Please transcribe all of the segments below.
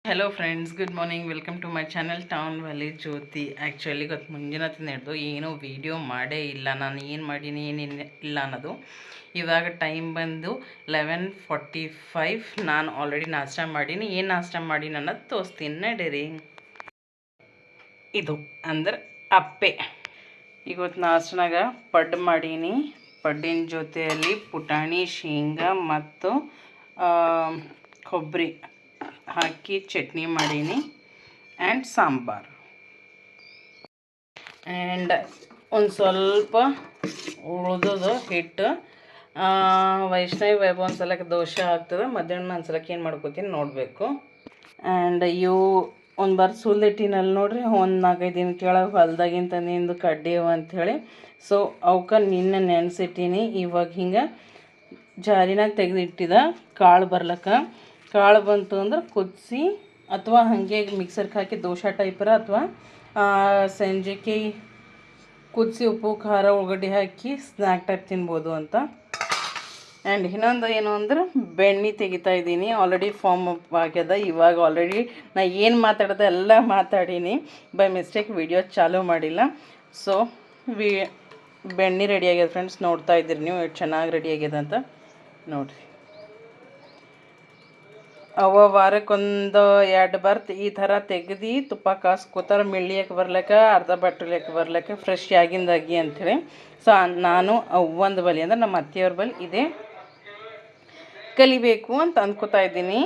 Hello friends, good morning. Welcome to my channel town valley Jyothi. Actually ಇವತ್ತು ಮುಂಜಾನೆ ನಡೆದು ಏನೂ ವೀಡಿಯೋ ಮಾಡೇ ಇಲ್ಲ. ನಾನು ಏನು ಮಾಡೀನಿ ಏನೇನು ಇಲ್ಲ ಅನ್ನೋದು. ಇವಾಗ ಟೈಮ್ ಬಂದು 11:45. ನಾನು ಆಲ್ರೆಡಿ ನಾಷ್ಟ ಮಾಡೀನಿ. ಏನು ನಾಷ್ಟ ಮಾಡೀನಿ ಅನ್ನೋದು ತೋರಿಸ್ತೀನಿ ನಡೀರಿ. ಇದು ಅಂದ್ರೆ ಅಪ್ಪೆ. ಇವತ್ತು ನಾಷ್ಟನಾಗ ಪಡ್ಡು ಮಾಡೀನಿ. ಪಡ್ಡಿನ ಜೊತೆಯಲ್ಲಿ ಪುಟಾಣಿ, ಶೇಂಗಾ ಮತ್ತು ಕೊಬ್ಬರಿ ಹಾಕಿ ಚಟ್ನಿ ಮಾಡೀನಿ ಆ್ಯಂಡ್ ಸಾಂಬಾರು. ಆ್ಯಂಡ್ ಒಂದು ಸ್ವಲ್ಪ ಉಳಿದದ ಹಿಟ್ಟು. ವೈಷ್ಣವಿ ವೈಭವ ಒಂದು ಸಲಕ್ಕೆ ದೋಸೆ ಆಗ್ತದೆ. ಮಧ್ಯಾಹ್ನ ಒಂದು ಸಲಕ್ಕೆ ಏನು ಮಾಡ್ಕೋತೀನಿ ನೋಡಬೇಕು. ಆ್ಯಂಡ್ ಇವು ಒಂದು ಬಾರಿ ಸುಲ್ದಿಟ್ಟಿನಲ್ಲಿ ನೋಡ್ರಿ, ಒಂದು 4-5 ದಿನ ಕೆಳಗೆ ಹೊಲ್ದಾಗಿಂತ ನಿಂದು ಕಡ್ಡಿವು ಅಂಥೇಳಿ. ಸೊ ಅವಕ್ಕೆ ನಿನ್ನೆ ನೆನೆಸಿಟ್ಟೀನಿ. ಇವಾಗ ಹಿಂಗೆ ಜಾರಿನಾಗ ತೆಗೆದಿಟ್ಟಿದ ಕಾಳು ಬರ್ಲಕ್ಕ. ಕಾಳು ಬಂತು ಅಂದ್ರೆ ಕುದಿಸಿ ಅಥವಾ ಹಾಗೆ ಮಿಕ್ಸರ್ಗೆ ಹಾಕಿ ದೋಸೆ ಟೈಪರ ಅಥವಾ ಸಂಜೆಗೆ ಕುದಿಸಿ ಉಪ್ಪು ಖಾರ ಉಳ್ಳಾಗಡ್ಡಿ ಹಾಕಿ ಸ್ನ್ಯಾಕ್ ಟೈಪ್ ತಿನ್ಬೋದು ಅಂತ. ಆ್ಯಂಡ್ ಇನ್ನೊಂದು ಏನು ಅಂದ್ರೆ ಬೆಣ್ಣೆ ತೆಗಿತಾ ಇದ್ದೀನಿ. ಆಲ್ರೆಡಿ ಫಾರ್ಮ್ ಅಪ್ ಆಗ್ಯದ. ಇವಾಗ ಆಲ್ರೆಡಿ ನಾ ಏನು ಮಾತಾಡೋದು ಎಲ್ಲ ಮಾತಾಡೀನಿ. ಬೈ ಮಿಸ್ಟೇಕ್ ವಿಡಿಯೋ ಚಾಲೂ ಮಾಡಿಲ್ಲ. ಸೊ ಬೆಣ್ಣೆ ರೆಡಿ ಆಗ್ಯದ ಫ್ರೆಂಡ್ಸ್. ನೋಡ್ತಾ ಇದ್ದೀರಿ ನೀವು ಎಷ್ಟು ಚೆನ್ನಾಗಿ ರೆಡಿ ಆಗ್ಯದ ಅಂತ ನೋಡಿರಿ. ವಾರಕ್ಕೊಂದು 2 ಬರ್ತ್ ಈ ಥರ ತೆಗ್ದು ತುಪ್ಪ ಕಾಸ್ಕೋತಾರೆ. ಮಿಳ್ಳಿಯಕ್ಕೆ ಬರ್ಲಿಕ್ಕ, ಅರ್ಧ ಬಟ್ಟಲಿಕ್ಕೆ ಬರ್ಲಿಕ್ಕೆ, ಫ್ರೆಶ್ ಆಗಿಂದಾಗಿ ಅಂಥೇಳಿ. ಸೊ ನಾನು ಒಂದು ಬಲಿ ಅಂದ್ರೆ ನಮ್ಮ ಅತ್ತೆಯವ್ರ ಬಲಿ ಇದೆ ಕಲಿಬೇಕು ಅಂತ ಅಂದ್ಕೋತಾ ಇದ್ದೀನಿ.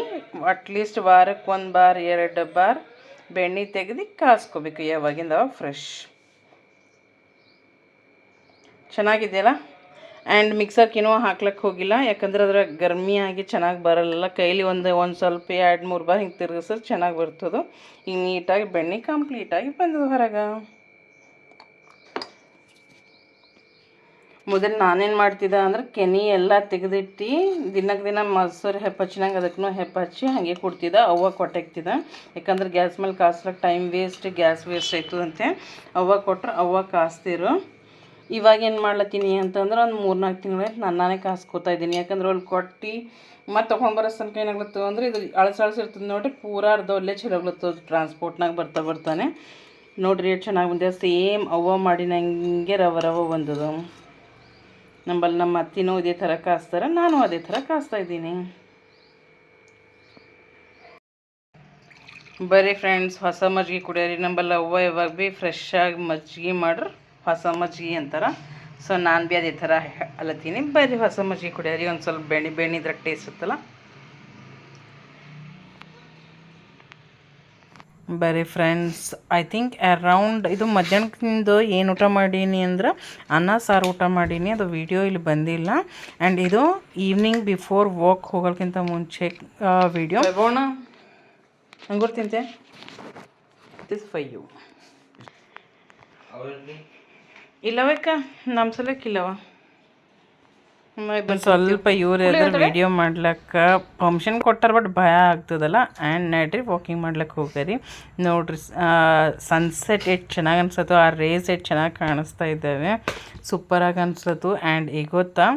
ಅಟ್ಲೀಸ್ಟ್ ವಾರಕ್ಕೆ 1 ಬಾರ್ 2 ಬಾರ್ ಬೆಣ್ಣೆ ತೆಗೆದು ಕಾಸ್ಕೋಬೇಕು. ಯಾವಾಗಿಂದ ಫ್ರೆಶ್ ಚೆನ್ನಾಗಿದೆಯಲ್ಲ. ಆ್ಯಂಡ್ ಮಿಕ್ಸರ್ಗೇನೋ ಹಾಕ್ಲಿಕ್ಕೆ ಹೋಗಿಲ್ಲ, ಯಾಕಂದ್ರೆ ಅದ್ರ ಗರ್ಮಿಯಾಗಿ ಚೆನ್ನಾಗಿ ಬರಲ್ಲ. ಕೈಲಿ ಒಂದು ಸ್ವಲ್ಪ 2-3 ಬಾರ್ ಹಿಂಗೆ ತಿರುಗಿಸಿದ್ರೆ ಚೆನ್ನಾಗಿ ಬರ್ತದೆ. ಈಗ ನೀಟಾಗಿ ಬೆಣ್ಣೆ ಕಂಪ್ಲೀಟಾಗಿ ಬಂದದ ಹೊರಗೆ. ಮೊದಲು ನಾನೇನು ಮಾಡ್ತಿದ್ದೆ ಅಂದ್ರೆ ಕೆನೆ ಎಲ್ಲ ತೆಗೆದಿಟ್ಟು ದಿನಕ್ಕೆ ದಿನ ಮೊಸರು ಹೆಪ್ಪಚ್ಚಿನಂಗೆ ಅದಕ್ಕೂ ಹೆಪ್ಪಚ್ಚಿ ಹಾಗೆ ಕೊಡ್ತಿದ್ದೆ. ಅವ್ವ ಕೊಟ್ಟಾಗ್ತಿದ್ದೆ. ಯಾಕಂದ್ರೆ ಗ್ಯಾಸ್ ಮೇಲೆ ಕಾಸ್ಲಿಕ್ಕೆ ಟೈಮ್ ವೇಸ್ಟ್, ಗ್ಯಾಸ್ ವೇಸ್ಟ್ ಆಯ್ತದಂತೆ. ಅವ್ವ ಕೊಟ್ರೆ ಅವ್ವ ಕಾಸ್ತಿರು. ಇವಾಗ ಏನು ಮಾಡ್ಲತ್ತೀನಿ ಅಂತಂದ್ರೆ ಒಂದು 3-4 ತಿಂಗಳಾಯ್ತು ನಾನೇ ಕಾಸ್ಕೋತಾ ಇದ್ದೀನಿ. ಯಾಕಂದ್ರೆ ಅಲ್ಲಿ ಕೊಟ್ಟು ಮತ್ತು ತೊಗೊಂಡ್ಬರೋ ತನಕ ಏನಾಗ್ಲತ್ತದ ಅಂದರೆ ಇದು ಅಳಸಿರ್ತದೆ ನೋಡಿರಿ, ಪೂರಾ ಅರ್ಧವಲ್ಲೇ ಚೆಲ್ಲೋಗ್ಲತ್ತದ. ಟ್ರಾನ್ಸ್ಪೋರ್ಟ್ನಾಗ ಬರ್ತಾನೆ ನೋಡಿರಿ ಎಷ್ಟು ಚೆನ್ನಾಗಿ ಬಂದಿದೆ. ಸೇಮ್ ಅವ್ವ ಮಾಡಿನಂಗೆ ರವ ಬಂದದು. ನಮ್ಮ ಅತ್ತಿನೂ ಇದೇ ಥರ ಕಾಸ್ತಾರೆ, ನಾನು ಅದೇ ಥರ ಕಾಸ್ತಾ ಇದ್ದೀನಿ. ಬರೀ ಫ್ರೆಂಡ್ಸ್ ಹೊಸ ಮಜ್ಜಿಗೆ ಕುಡಿಯೋರಿ. ನಂಬಲ್ಲಿ ಅವ್ವ ಯಾವಾಗ ಭೀ ಫ್ರೆಶ್ ಆಗಿ ಮಜ್ಜಿಗೆ ಮಾಡ್ರೆ ಹೊಸ ಮಜ್ಜಿಗೆ ಅಂತಾರೆ. ಸೊ ನಾನು ಭೀ ಅದೇ ಥರ ಅಲತ್ತೀನಿ. ಬರೀ ಹೊಸ ಮಜ್ಜಿಗೆ ಕುಡಿಯೋರಿ. ಒಂದು ಸ್ವಲ್ಪ ಬೆಣ್ಣೆ ಇದ್ರೆ ಟೇಸ್ಟ್ ಇರ್ತಲ್ಲ. ಬರೀ ಫ್ರೆಂಡ್ಸ್, ಐ ಥಿಂಕ್ ಅರೌಂಡ್ ಇದು ಮಧ್ಯಾಹ್ನದಿಂದ ಏನು ಊಟ ಮಾಡೀನಿ ಅಂದ್ರೆ ಅನ್ನ ಸಾರು ಊಟ ಮಾಡೀನಿ. ಅದು ವಿಡಿಯೋ ಇಲ್ಲಿ ಬಂದಿಲ್ಲ. ಆ್ಯಂಡ್ ಇದು ಈವ್ನಿಂಗ್ ಬಿಫೋರ್ ವಾಕ್ ಹೋಗೋಕ್ಕಿಂತ ಮುಂಚೆ ವಿಡಿಯೋ. ಬೋಣ ಅಂಗೂರು ತಿಂತೆ ದಿಸ್ ಫೈ ಯು. ಇಲ್ಲವಕ್ಕ ನಮ್ಮ ಸಲಕ್ಕಿಲ್ಲವ. ಸ್ವಲ್ಪ ಇವ್ರು ಎದುರು ವಿಡಿಯೋ ಮಾಡ್ಲಿಕ್ಕೆ ಪರ್ಮಿಷನ್ ಕೊಟ್ಟಾರ, ಬಟ್ ಭಯ ಆಗ್ತದಲ್ಲ. ಆ್ಯಂಡ್ ನಡ್ರಿ ವಾಕಿಂಗ್ ಮಾಡ್ಲಿಕ್ಕೆ ಹೋಗ್ರಿ. ನೋಡ್ರಿ ಸನ್ಸೆಟ್ ಎಷ್ಟು ಚೆನ್ನಾಗಿ ಅನ್ಸತ್ತು. ಆ ರೇಸ್ ಎಷ್ಟು ಚೆನ್ನಾಗಿ ಕಾಣಿಸ್ತಾ ಇದ್ದಾವೆ. ಸೂಪರಾಗಿ ಅನ್ಸತ್ತು. ಆ್ಯಂಡ್ ಈಗ ಗೊತ್ತಾ,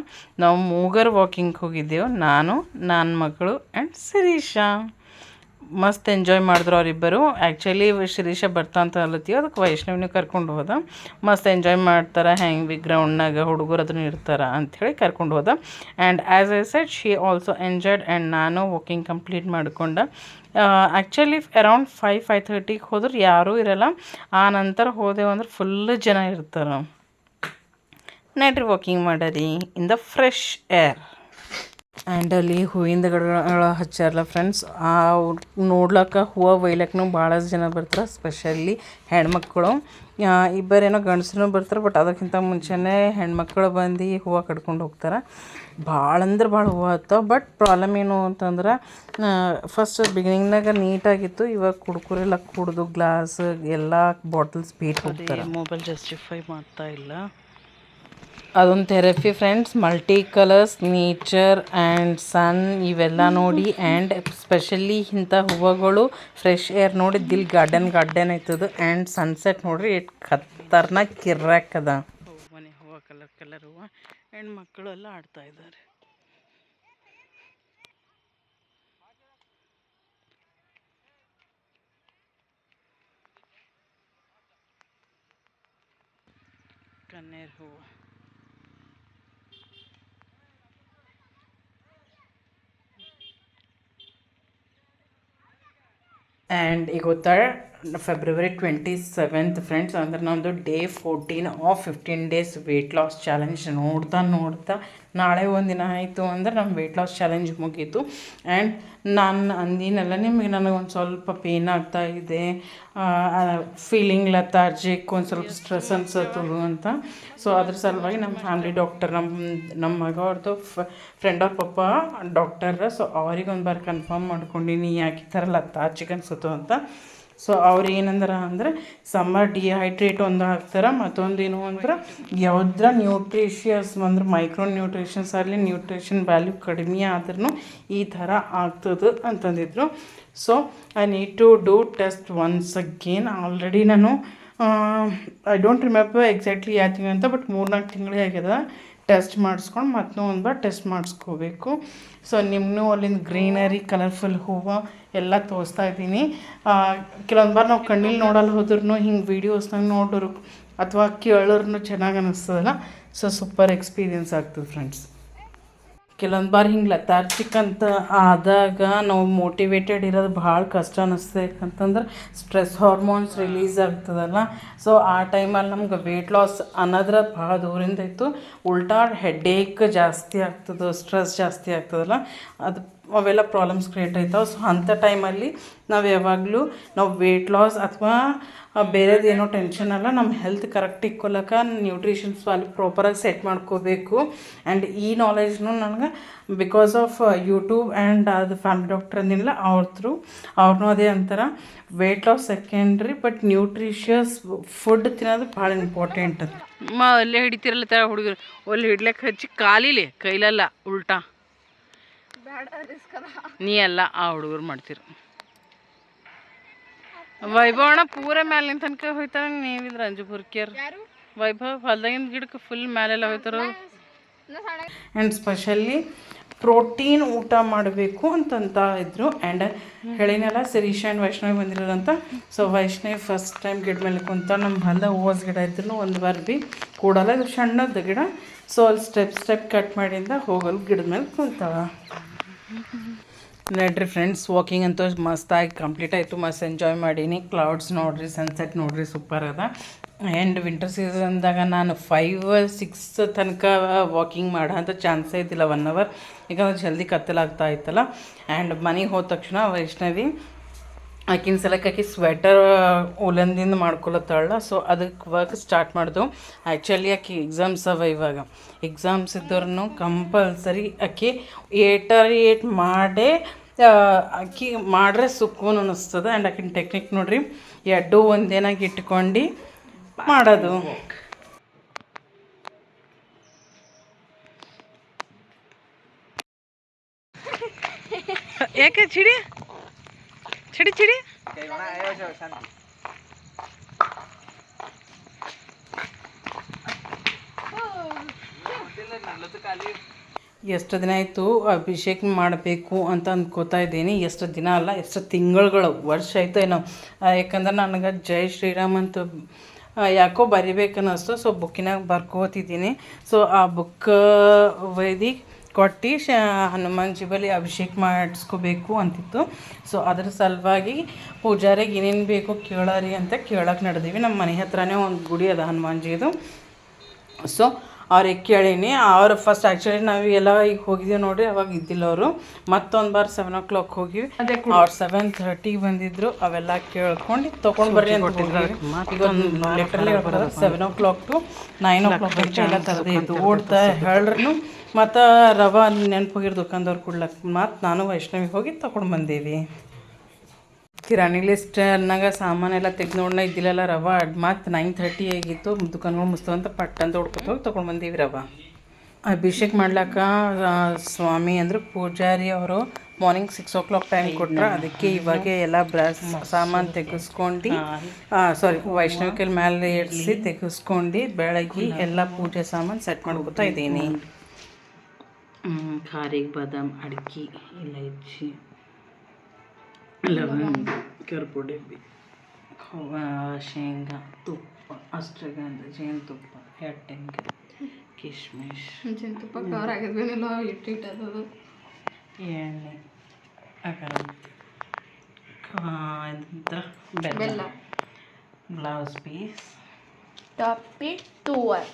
ನಾವು ಮೂಗರ್ ವಾಕಿಂಗ್ ಹೋಗಿದ್ದೆವು, ನಾನು ನನ್ನ ಮಗಳು ಆ್ಯಂಡ್ ಶಿರೀಷಾ. ಮಸ್ತ್ ಎಂಜಾಯ್ ಮಾಡಿದ್ರು ಅವರಿಬ್ಬರು. ಆ್ಯಕ್ಚುಲಿ ಶಿರೀಷ ಬರ್ತಾ ಅಂತ ಅಲ್ಲತ್ತೀವಿ, ಅದಕ್ಕೆ ವೈಷ್ಣವಿನೂ ಕರ್ಕೊಂಡು ಹೋದ. ಮಸ್ತ್ ಎಂಜಾಯ್ ಮಾಡ್ತಾರೆ. ಹೆಂಗೆ ಬಿ ಗ್ರೌಂಡ್ನಾಗ ಹುಡುಗರು ಅದನ್ನು ಇರ್ತಾರೆ ಅಂಥೇಳಿ ಕರ್ಕೊಂಡು ಹೋದ. And as I said she also enjoyed. And ನಾನು ವಾಕಿಂಗ್ ಕಂಪ್ಲೀಟ್ ಮಾಡಿಕೊಂಡೆ. ಆ್ಯಕ್ಚುಲಿ ಅರೌಂಡ್ 5-5:30ಗೆ ಹೋದ್ರೆ ಯಾರೂ ಇರೋಲ್ಲ. ಆ ನಂತರ ಹೋದೆವು ಅಂದ್ರೆ ಫುಲ್ ಜನ ಇರ್ತಾರೆ. ನೈಟ್ರಿ ವಾಕಿಂಗ್ ಮಾಡರಿ in the fresh air. And ಅಲ್ಲಿ ಹೂವಿಂದ ಗಿಡಗಳ ಹಚ್ಚಾರಲ್ಲ ಫ್ರೆಂಡ್ಸ್. ನೋಡ್ಲಿಕ್ಕೆ ಹೂವು ಒಯ್ಲಕ್ಕೂ ಭಾಳಷ್ಟು ಜನ ಬರ್ತಾರೆ, ಸ್ಪೆಷಲಿ ಹೆಣ್ಮಕ್ಳು. ಇಬ್ಬರೇನೋ ಗಂಡಸರು ಬರ್ತಾರೆ, ಬಟ್ ಅದಕ್ಕಿಂತ ಮುಂಚೆನೇ ಹೆಣ್ಮಕ್ಳು ಬಂದು ಹೂವು ಕಟ್ಕೊಂಡು ಹೋಗ್ತಾರೆ. ಭಾಳ ಅಂದ್ರೆ ಭಾಳ ಹೂವು ಆಗ್ತಾವೆ. ಬಟ್ ಪ್ರಾಬ್ಲಮ್ ಏನು ಅಂತಂದ್ರೆ, ಫಸ್ಟ್ ಬಿಗಿನಿಂಗ್ನಾಗ ನೀಟಾಗಿತ್ತು. ಇವಾಗ ಕುಡ್ಕುರೆಲ್ಲ ಕುಡಿದು ಗ್ಲಾಸ್ ಎಲ್ಲ ಬಾಟಲ್ಸ್ ಬೀಟ್ ಹೋಗ್ತಾರೆ. ಮೊಬೈಲ್ ಜಸ್ಟಿಫೈ ಮಾಡ್ತಾ ಇಲ್ಲ. ಅದೊಂದು therapy friends. Multi colours, nature and sun ಇವೆಲ್ಲ ನೋಡಿ. ಆ್ಯಂಡ್ ಸ್ಪೆಷಲಿ ಇಂಥ ಹೂವುಗಳು ಫ್ರೆಶ್ ಏರ್ ನೋಡಿ ದಿಲ್ ಗಾರ್ಡನ್ ಆಯ್ತದ. ಆ್ಯಂಡ್ ಸನ್ಸೆಟ್ ನೋಡ್ರಿ ಎಷ್ಟು ಖತರ್ನಾಕ್ ಕಿರ್ರಾಕದ. ಮನೆ ಹೂವು ಕಲರ್ ಹೂವು. ಆ್ಯಂಡ್ ಮಕ್ಕಳು ಎಲ್ಲ ಆಡ್ತಾ ಇದ್ದಾರೆ. ಗನ್ನೇರು ಹೂವು. ಆ್ಯಂಡ್ ಈಗ ಗೊತ್ತಾ ಫೆಬ್ರವರಿ 27th ಫ್ರೆಂಡ್ಸ್, ಅಂದ್ರೆ ನಮ್ಮದು day 14 of 15 days weight loss challenge. ನೋಡ್ತಾ ನಾಳೆ ಒಂದಿನ ಆಯಿತು ಅಂದ್ರೆ ನಮ್ಮ ವೆಯ್ಟ್ ಲಾಸ್ ಚಾಲೆಂಜ್ ಮುಗೀತು. ಆ್ಯಂಡ್ ನಾನು ಅಂದಿನಲ್ಲ ನಿಮಗೆ, ನನಗೊಂದು ಸ್ವಲ್ಪ ಪೇನ್ ಆಗ್ತಾಯಿದೆ, ಫೀಲಿಂಗ್ ಲತಾರ್ಜಿಕ್, ಒಂದು ಸ್ವಲ್ಪ ಸ್ಟ್ರೆಸ್ ಅನ್ಸತ್ತದು ಅಂತ. ಸೊ ಅದ್ರ ಸಲುವಾಗಿ ನಮ್ಮ ಫ್ಯಾಮಿಲಿ ಡಾಕ್ಟರ್, ನಮ್ಮ ಮಗ ಅವ್ರದ್ದು ಫ್ರೆಂಡ್ ಅವ್ರ ಪಪ್ಪ ಡಾಕ್ಟರ್. ಸೊ ಅವ್ರಿಗೊಂದು ಬಾರಿ ಕನ್ಫರ್ಮ್ ಮಾಡ್ಕೊಂಡಿನಿ ಯಾಕೆ ಈ ಥರ ಲತಾರ್ಜಿಕ್ ಅನ್ಸುತ್ತೋ ಅಂತ. ಸೊ ಅವ್ರು ಏನಂದ್ರೆ ಅಂದರೆ ಸಮ್ಮರ್ ಡಿಹೈಡ್ರೇಟ್ ಒಂದು ಹಾಕ್ತಾರೆ, ಮತ್ತೊಂದೇನು ಅಂದ್ರೆ ಯಾವುದ್ರ ನ್ಯೂಟ್ರಿಷಿಯಸ್ ಅಂದ್ರೆ ಮೈಕ್ರೋ ನ್ಯೂಟ್ರಿಷನ್ಸ್ ಆಗಲಿ, ನ್ಯೂಟ್ರಿಷನ್ ವ್ಯಾಲ್ಯೂ ಕಡಿಮೆ ಆದ್ರೂ ಈ ಥರ ಆಗ್ತದೆ ಅಂತಂದಿದ್ರು. So I need to do test once again. Already ನಾನು ಐ ಡೋಂಟ್ ರಿಮೆಂಬರ್ ಎಕ್ಸಾಕ್ಟ್ಲಿ ಯಾವ ತಿಂಗಳು ಅಂತ, ಬಟ್ 3-4 ತಿಂಗಳೇ ಆಗ್ಯದ ಟೆಸ್ಟ್ ಮಾಡಿಸ್ಕೊಂಡು ಮತ್ತೆ ಒಂದು ಬಾರಿ ಟೆಸ್ಟ್ ಮಾಡಿಸ್ಕೋಬೇಕು. ಸೊ ನಿಮ್ಮನ್ನೂ ಅಲ್ಲಿಂದ ಗ್ರೀನರಿ ಕಲರ್ಫುಲ್ ಹೂವು ಎಲ್ಲ ತೋರಿಸ್ತಾ ಇದ್ದೀನಿ. ಕೆಲವೊಂದು ಬಾರಿ ನಾವು ಕಣ್ಣಿಲ್ಲಿ ನೋಡಲ್ಲ ಹೋದ್ರೂ ಹಿಂಗೆ ವೀಡಿಯೋಸ್ನಾಗ ನೋಡೋರು ಅಥವಾ ಕೇಳೋರ್ನು ಚೆನ್ನಾಗಿ ಅನ್ನಿಸ್ತದಲ್ಲ. ಸೊ ಸೂಪರ್ ಎಕ್ಸ್ಪೀರಿಯನ್ಸ್ ಆಗ್ತದೆ ಫ್ರೆಂಡ್ಸ್. ಕೆಲವೊಂದು ಬಾರಿ ಹಿಂಗೆ ಲತಾರ್ಜಿಕ್ ಅಂತ ಆದಾಗ ನಾವು ಮೋಟಿವೇಟೆಡ್ ಇರೋದು ಭಾಳ ಕಷ್ಟ ಅನ್ನಿಸ್ತದೆ. ಯಾಕಂತಂದ್ರೆ ಸ್ಟ್ರೆಸ್ ಹಾರ್ಮೋನ್ಸ್ ರಿಲೀಸ್ ಆಗ್ತದಲ್ಲ. ಸೊ ಆ ಟೈಮಲ್ಲಿ ನಮ್ಗೆ ವೆಯ್ಟ್ ಲಾಸ್ ಅನ್ನೋದ್ರ ಭಾಳ ದೂರಿಂದ ಇತ್ತು. ಉಲ್ಟಾ ಹೆಡ್ಏಕ್ ಜಾಸ್ತಿ ಆಗ್ತದೆ, ಸ್ಟ್ರೆಸ್ ಜಾಸ್ತಿ ಆಗ್ತದಲ್ಲ, ಅದು ಅವೆಲ್ಲ ಪ್ರಾಬ್ಲಮ್ಸ್ ಕ್ರಿಯೇಟ್ ಆಯ್ತಾವೆ. ಸೊ ಅಂಥ ಟೈಮಲ್ಲಿ ನಾವು ಯಾವಾಗಲೂ ವೆಯ್ಟ್ ಲಾಸ್ ಅಥವಾ ಬೇರೆದೇನೋ ಟೆನ್ಷನ್ ಅಲ್ಲ, ನಮ್ಮ ಹೆಲ್ತ್ ಕರೆಕ್ಟ್ ಇಟ್ಕೊಳ್ಳೋಕೆ ನ್ಯೂಟ್ರಿಷನ್ಸ್ ವ್ಯಾಲ್ಯೂ ಪ್ರಾಪರಾಗಿ ಸೆಟ್ ಮಾಡ್ಕೋಬೇಕು. ಆ್ಯಂಡ್ ಈ ನಾಲೆಜ್ನು ನನಗೆ ಬಿಕಾಸ್ ಆಫ್ ಯೂಟ್ಯೂಬ್ ಆ್ಯಂಡ್ ಅದು ಫ್ಯಾಮಿಲಿ ಡಾಕ್ಟರ್ ಅಂದಿಲ್ಲ ಅವ್ರನ್ನೂ ಅದೇ ಅಂತಾರೆ, weight loss secondary but nutritious food ತಿನ್ನೋದು ಭಾಳ ಇಂಪಾರ್ಟೆಂಟ್ ಅಂತ. ಅಲ್ಲೇ ಹಿಡಿತಿರಲ್ಲ ತರ ಹುಡುಗರು, ಒಲ್ಲಿ ಹಿಡ್ಲಿಕ್ಕೆ ಹಚ್ಚಿ ಕಾಲಿಲಿ ಕೈಲಲ್ಲ ಉಲ್ಟಾ ನೀ ಎಲ್ಲ ಆ ಹುಡುಗರು ಮಾಡ್ತೀರ. ವೈಭವ್ ಅಣ್ಣ ಪೂರ ಮ್ಯಾಲಿನ ತನಕ ಹೋಯ್ತಾರ, ನೀವಿದ್ರೆ ಅಂಜು ಬುರ್ಕಿಯರ್ ವೈಭವ್ ಹೊಲ್ದಾಗಿನ ಗಿಡಕ್ಕೆ ಫುಲ್ ಮ್ಯಾಲೆಲ್ಲ ಹೋಯ್ತಾರ. ಆ್ಯಂಡ್ ಸ್ಪೆಷಲಿ ಪ್ರೋಟೀನ್ ಊಟ ಮಾಡಬೇಕು ಅಂತಂತ ಇದ್ರು. ಆ್ಯಂಡ್ ಹೇಳಿನೆಲ್ಲ ಶಿರೀಶ್ ಆ್ಯಂಡ್ ವೈಷ್ಣವಿ ಬಂದಿರೋದಂತ. ಸೊ ವೈಷ್ಣವಿ ಫಸ್ಟ್ ಟೈಮ್ ಗಿಡ ಮೇಲೆ ಕುಂತ. ನಮ್ಮ ಹೊಲ್ದಾಗ ಹೂವಸ್ ಗಿಡ ಇದ್ರು ಒಂದು ಬಾರಿ ಭೀ ಕೂಡಲ್ಲ, ಇದು ಸಣ್ಣದ ಗಿಡ. ಸೊ ಅಲ್ಲಿ ಸ್ಟೆಪ್ ಕಟ್ ಮಾಡಿಂದ ಹೋಗಲು ಗಿಡದ ಮೇಲೆ ಕುಂತಾವ. ನೋಡ್ರಿ ಫ್ರೆಂಡ್ಸ್, ವಾಕಿಂಗ್ ಅಂತೂ ಮಸ್ತಾಗಿ ಕಂಪ್ಲೀಟ್ ಆಯಿತು. ಮಸ್ತ್ ಎಂಜಾಯ್ ಮಾಡೀನಿ. ಕ್ಲೌಡ್ಸ್ ನೋಡಿರಿ, ಸನ್ಸೆಟ್ ನೋಡಿರಿ, ಸೂಪರ್ ಅದ. ಆ್ಯಂಡ್ ವಿಂಟರ್ ಸೀಸನ್ದಾಗ ನಾನು 5-6 ತನಕ ವಾಕಿಂಗ್ ಮಾಡೋ ಅಂಥ ಚಾನ್ಸೇ ಇದ್ದಿಲ್ಲ 1 hour, ಯಾಕಂದ್ರೆ ಜಲ್ದಿ ಕತ್ತಲಾಗ್ತಾ ಇತ್ತಲ್ಲ. ಆ್ಯಂಡ್ ಮನೆಗೆ ಹೋದ ತಕ್ಷಣ ವೈಷ್ಣವಿ ಆಕಿನ ಸಲಕ್ಕೆ ಆಕಿ ಸ್ವೆಟರ್ ಉಲಂದಿಂದ ಮಾಡ್ಕೊಳತ್ತಾಳ. ಸೊ ಅದಕ್ಕೆ ವರ್ಕ್ ಸ್ಟಾರ್ಟ್ ಮಾಡಿದೆವು. ಆ್ಯಕ್ಚುಲಿ ಆಕಿ ಎಕ್ಸಾಮ್ಸ್ ಅವ, ಇವಾಗ ಎಕ್ಸಾಮ್ಸ್ ಇದ್ದವ್ರೂ ಕಂಪಲ್ಸರಿ ಆಕಿ 8 ಮಾಡೇ ಆಕಿ ಮಾಡ್ರೆ ಸುಕ್ಕೂನ್ ಅನ್ನಿಸ್ತದೆ. ಆ್ಯಂಡ್ ಆಕಿನ ಟೆಕ್ನಿಕ್ ನೋಡ್ರಿ, ಎಡ್ಡು ಒಂದೇನಾಗಿ ಇಟ್ಕೊಂಡು ಮಾಡೋದು. ಯಾಕೆ ಚಿಡಿ ಚಿಡಿ ಚಿಡಿ ಎಷ್ಟು ದಿನ ಆಯಿತು ಅಭಿಷೇಕ ಮಾಡಬೇಕು ಅಂತ ಅಂದ್ಕೋತಾ ಇದ್ದೀನಿ. ಎಷ್ಟು ದಿನ ಅಲ್ಲ, ಎಷ್ಟು ತಿಂಗಳುಗಳು, ವರ್ಷ ಆಯಿತು ಏನೋ. ಯಾಕಂದ್ರೆ ನನಗೆ ಜೈ ಶ್ರೀರಾಮ್ ಅಂತ ಯಾಕೋ ಬರಿಬೇಕನ್ನಿಸ್ತು. ಸೊ ಬುಕ್ಕಿನಾಗ ಬರ್ಕೋತಿದ್ದೀನಿ. ಸೊ ಆ ಬುಕ್ ಓದಿ ಕೊಟ್ಟು ಹನುಮಾನ್ ಜಿ ಬಳಿ ಅಭಿಷೇಕ ಮಾಡಿಸ್ಕೋಬೇಕು ಅಂತಿತ್ತು. ಸೊ ಅದ್ರ ಸಲುವಾಗಿ ಪೂಜಾರಿಗೆ ಏನೇನು ಬೇಕು ಕೇಳೋರಿ ಅಂತ ಕೇಳೋಕೆ ನಡೆದೀವಿ. ನಮ್ಮ ಮನೆ ಹತ್ರನೇ ಒಂದು ಗುಡಿ ಅದ ಹನುಮಾನ್ಜಿದು. ಸೊ ಅವ್ರಿಗೆ ಕೇಳೀನಿ. ಅವ್ರು ಫಸ್ಟ್ ಆ್ಯಕ್ಚುಲಿ ನಾವು ಎಲ್ಲ ಈಗ ಹೋಗಿದ್ದೀವಿ ನೋಡಿರಿ, ಅವಾಗ ಇದ್ದಿಲ್ಲ ಅವರು. ಮತ್ತೊಂದು ಬಾರ್ 7 o'clock ಹೋಗಿವಿ. ಅವ್ರು 7:30 ಬಂದಿದ್ರು. ಅವೆಲ್ಲ ಕೇಳ್ಕೊಂಡು ತೊಗೊಂಡು ಬರ್ರಿ ಅಂತ ಹೋಗಿದ್ವಿ. ಈಗ ಲಿಟ್ರಲಿ 7 o'clock to 9 o'clock ಎಲ್ಲ ತರದೇ ಇತ್ತು. ಓಡ್ತಾ ಹೇಳ್ರು. ಮತ್ತು ರವೆ ನೆನಪೋಗಿರೋ ದುಕಾನ್ದವ್ರು ಕೊಡ್ಲಕ್ಕೆ ಮತ್ತು ನಾನು ವೈಷ್ಣವಿ ಹೋಗಿ ತೊಗೊಂಡು ಬಂದೀವಿ. ಕಿರಾಣಿ ಲಿಸ್ಟ್ನಾಗ ಸಾಮಾನೆಲ್ಲ ತೆಗೆದು ನೋಡೋಣ ಇದ್ದಿಲ್ಲ ರವೆ. ಮತ್ತು 9:30 ಆಗಿತ್ತು. ದುಕಾನ್ಗಳು ಮುಸ್ತವಂತ ಪಟ್ಟಂತ ಹುಡ್ಕೊತ ಹೋಗಿ ತೊಗೊಂಡು ಬಂದೀವಿ ರವೆ. ಅಭಿಷೇಕ ಮಾಡ್ಲಾಕ ಸ್ವಾಮಿ ಅಂದ್ರೆ ಪೂಜಾರಿ ಅವರು ಮಾರ್ನಿಂಗ್ 6 o'clock ಟೈಮ್ ಕೊಟ್ರೆ, ಅದಕ್ಕೆ ಇವಾಗ ಎಲ್ಲ ಬ್ರಾಸ್ ಸಾಮಾನು ತೆಗೆಸ್ಕೊಂಡು ವೈಷ್ಣವಿ ಕೈಲಿ ಮೇಲೆ ಇಡಿಸಿ ತೆಗೆಸ್ಕೊಂಡು ಬೆಳಗ್ಗೆ ಎಲ್ಲ ಪೂಜೆ ಸಾಮಾನು ಸೆಟ್ ಮಾಡ್ಕೊತಾ ಇದ್ದೀನಿ. ಖಾರಿಗೆ ಬಾದಾಮ್, ಅಡಿಕೆ, ಇಲೈಚಿ, ಲವಂಗ, ಕರ್ಪೂರ ಡಬ್ಬಿ, ಶೇಂಗಾ, ತುಪ್ಪ ಅಷ್ಟ್ರಗಂಧ ಜೇನುತುಪ್ಪ ಎಟ್ಟೆಂಗೆ ಕಿಶ್ಮಿಶ್ ಜೇನುತುಪ್ಪ ಕವರ್ ಆಗಿದ್ವೇನಿಲ್ಲ ಇಟ್ಟಿಟ್ಟದು ಎಣ್ಣೆ ಅಗರಬತ್ತಿ ಎಂತ ಬೆಲ್ಲ ಬ್ಲೌಸ್ ಪೀಸ್ ಟಾಪಿ ಟೂವರ್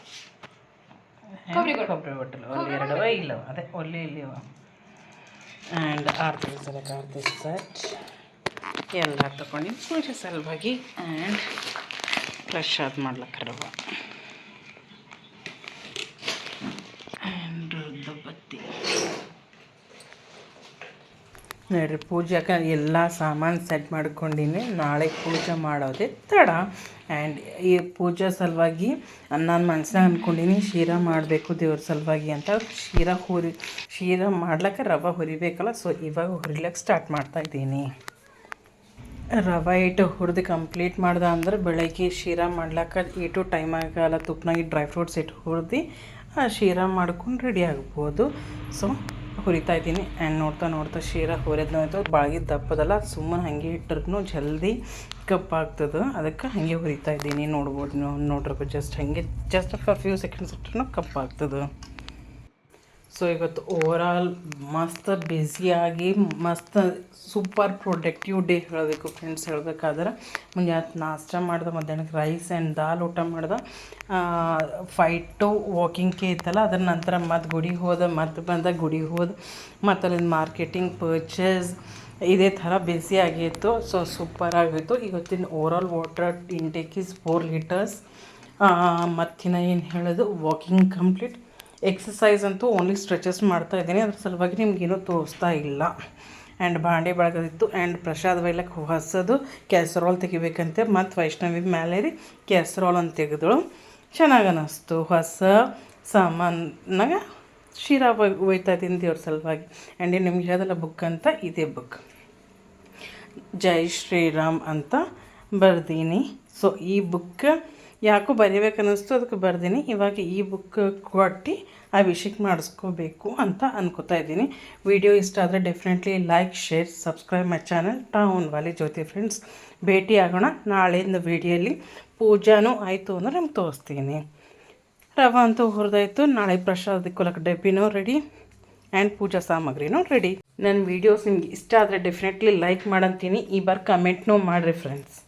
ಕೊಬ್ಬರಿ ಬಟ್ಟಲು ಒಲ್ಲಿ ಎರಡವ ಇಲ್ಲವ ಅದೇ ಒಲ್ಲಿ ಇಲ್ಲಿವ ಆ್ಯಂಡ್ ಆರತಿ ಸೆಟ್ ಎಲ್ಲ ತಗೊಂಡು ಪೂಜೆ ಸಲುವಾಗಿ ಆ್ಯಂಡ್ ಪ್ರಸಾದ ಮಾಡ್ಲಕ್ಕ ರವ ಆ್ಯಂಡ್ ಬತ್ತಿ ನೋಡಿರಿ ಪೂಜೆಗೆ ಎಲ್ಲ ಸಾಮಾನು ಸೆಟ್ ಮಾಡ್ಕೊಂಡಿನಿ. ನಾಳೆ ಪೂಜೆ ಮಾಡೋದೇ ತಡ. ಆ್ಯಂಡ್ ಈ ಪೂಜೆ ಸಲುವಾಗಿ ನಾನು ಮನ್ಸಾಗ ಅಂದ್ಕೊಂಡಿನಿ ಶೀರಾ ಮಾಡಬೇಕು ದೇವ್ರ ಸಲುವಾಗಿ ಅಂತ. ಶೀರಾ ಮಾಡ್ಲಿಕ್ಕೆ ರವೆ ಹುರಿಬೇಕಲ್ಲ, ಸೊ ಇವಾಗ ಹುರಿಲಿಕ್ಕೆ ಸ್ಟಾರ್ಟ್ ಮಾಡ್ತಾಯಿದ್ದೀನಿ. ರವೆ ಇಟ್ಟು ಹುರಿದು ಕಂಪ್ಲೀಟ್ ಮಾಡ್ದೆ ಅಂದ್ರೆ ಬೆಳಗ್ಗೆ ಶೀರಾ ಮಾಡ್ಲಿಕ್ಕೆ ಇಟ್ಟು ಟೈಮ್ ಆಗಲ್ಲ. ತುಪ್ಪನಾಗಿ ಡ್ರೈ ಫ್ರೂಟ್ಸ್ ಇಟ್ಟು ಹುರಿದು ಶೀರಾ ಮಾಡ್ಕೊಂಡು ರೆಡಿ ಆಗ್ಬೋದು. ಸೊ ಹುರಿತಾ ಇದ್ದೀನಿ. ಆ್ಯಂಡ್ ನೋಡ್ತಾ ಶೀರಾ ಹುರಿದ್ನೋಯ್ತು. ಬಾಳಿಗೆ ದಪ್ಪದಲ್ಲ, ಸುಮ್ಮನೆ ಹಾಗೆ ಇಟ್ಟರು ಜಲ್ದಿ ಕಪ್ಪಾಗ್ತದೆ. ಅದಕ್ಕೆ ಹಾಗೆ ಹುರಿತಾ ಇದ್ದೀನಿ. ನೋಡ್ಬೋದು ನೀವು, ನೋಡ್ರಪ್ಪ ಜಸ್ಟ್ ಫಾರ್ ಫ್ಯೂ ಸೆಕೆಂಡ್ಸ್ ಇಟ್ಟರು ಕಪ್ಪಾಗ್ತದೆ. ಸೊ ಇವತ್ತು ಓವರಾಲ್ ಮಸ್ತ್ ಬ್ಯುಸಿಯಾಗಿ ಮಸ್ತ್ ಸೂಪರ್ ಪ್ರೊಡಕ್ಟಿವ್ ಡೇ ಹೇಳಬೇಕು ಫ್ರೆಂಡ್ಸ್. ಹೇಳಬೇಕಾದ್ರೆ ಮುಂಜಾನೆ ನಾಷ್ಟ ಮಾಡ್ದೆ, ಮಧ್ಯಾಹ್ನಕ್ಕೆ ರೈಸ್ ಆ್ಯಂಡ್ ದಾಲ್ ಊಟ ಮಾಡ್ದೆ. 5 to ವಾಕಿಂಗ್ಗೆ ಇತ್ತಲ್ಲ, ಅದ್ರ ನಂತರ ಮತ್ತು ಗುಡಿಗೆ ಹೋದೆ, ಮತ್ತು ಬಂದ ಗುಡಿಗೆ ಹೋದೆ, ಮತ್ತು ಅಲ್ಲಿಂದ ಮಾರ್ಕೆಟಿಂಗ್ ಪರ್ಚೇಸ್ ಇದೇ ಥರ ಬ್ಯುಸಿ ಆಗಿತ್ತು. ಸೊ ಸೂಪರಾಗಿತ್ತು. ಇವತ್ತಿನ overall water intake is 4 liters. ಮತ್ತಿನ ಏನು ಹೇಳೋದು, ವಾಕಿಂಗ್ ಕಂಪ್ಲೀಟ್. ಎಕ್ಸಸೈಸ್ ಅಂತೂ ಓನ್ಲಿ ಸ್ಟ್ರೆಚಸ್ ಮಾಡ್ತಾಯಿದ್ದೀನಿ. ಅದ್ರ ಸಲುವಾಗಿ ನಿಮಗೇನೂ ತೋರಿಸ್ತಾ ಇಲ್ಲ. ಆ್ಯಂಡ್ ಬಾಂಡೆ ಬೆಳಗೋದಿತ್ತು. ಆ್ಯಂಡ್ ಪ್ರಸಾದ ಒಯ್ಲಕ್ಕೆ ಹೊಸದು ಕ್ಯಾಸರೋಲ್ ತೆಗಿಬೇಕಂತೆ. ಮತ್ತು ವೈಷ್ಣವಿ ಮೇಲೆ ರೀ ಕ್ಯಾಸರೋಲ್ ಅಂತ ತೆಗೆದಳು. ಚೆನ್ನಾಗಿ ಅನ್ನಿಸ್ತು. ಹೊಸ ಸಾಮಾನಾಗ ಶೀರಾ ಒಯ್ತಾ ಇದ್ದೀನಿ ದೇವ್ರ ಸಲುವಾಗಿ. ಆ್ಯಂಡ್ ನಿಮ್ಗೆ ಹೇಳೋದಲ್ಲ ಬುಕ್ ಅಂತ, ಇದೇ ಬುಕ್ ಜೈ ಶ್ರೀರಾಮ್ ಅಂತ ಬರ್ದೀನಿ. ಸೊ ಈ ಬುಕ್ ಯಾಕೋ ಬರಿಬೇಕನ್ನಿಸ್ತು, ಅದಕ್ಕೆ ಬರ್ದೀನಿ. ಇವಾಗ ಈ ಬುಕ್ ಕೊಟ್ಟು ಅಭಿಷೇಕ್ ಮಾಡಿಸ್ಕೋಬೇಕು ಅಂತ ಅನ್ಕೋತಾ ಇದ್ದೀನಿ. ವಿಡಿಯೋ ಇಷ್ಟ ಆದರೆ definitely like, share, subscribe my channel town valley Jyothi friends. ಭೇಟಿ ಆಗೋಣ ನಾಳೆಯಿಂದ ವಿಡಿಯೋಲಿ. ಪೂಜಾನೂ ಆಯಿತು ಅಂದರೆ ನಿಮ್ಗೆ ತೋರಿಸ್ತೀನಿ. ರವೆ ಅಂತೂ ಹುರಿದಾಯ್ತು. ನಾಳೆ ಪ್ರಸಾದಕ್ಕೆ ಡಬ್ಬಿನೂ ರೆಡಿ ಆ್ಯಂಡ್ ಪೂಜಾ ಸಾಮಗ್ರಿನೂ ರೆಡಿ. ನನ್ನ ವೀಡಿಯೋಸ್ ನಿಮ್ಗೆ ಇಷ್ಟ ಆದರೆ ಡೆಫಿನೆಟ್ಲಿ ಲೈಕ್ ಮಾಡಂತೀನಿ. ಈ ಬಾರ್ ಕಮೆಂಟ್ನೂ ಮಾಡಿರಿ ಫ್ರೆಂಡ್ಸ್.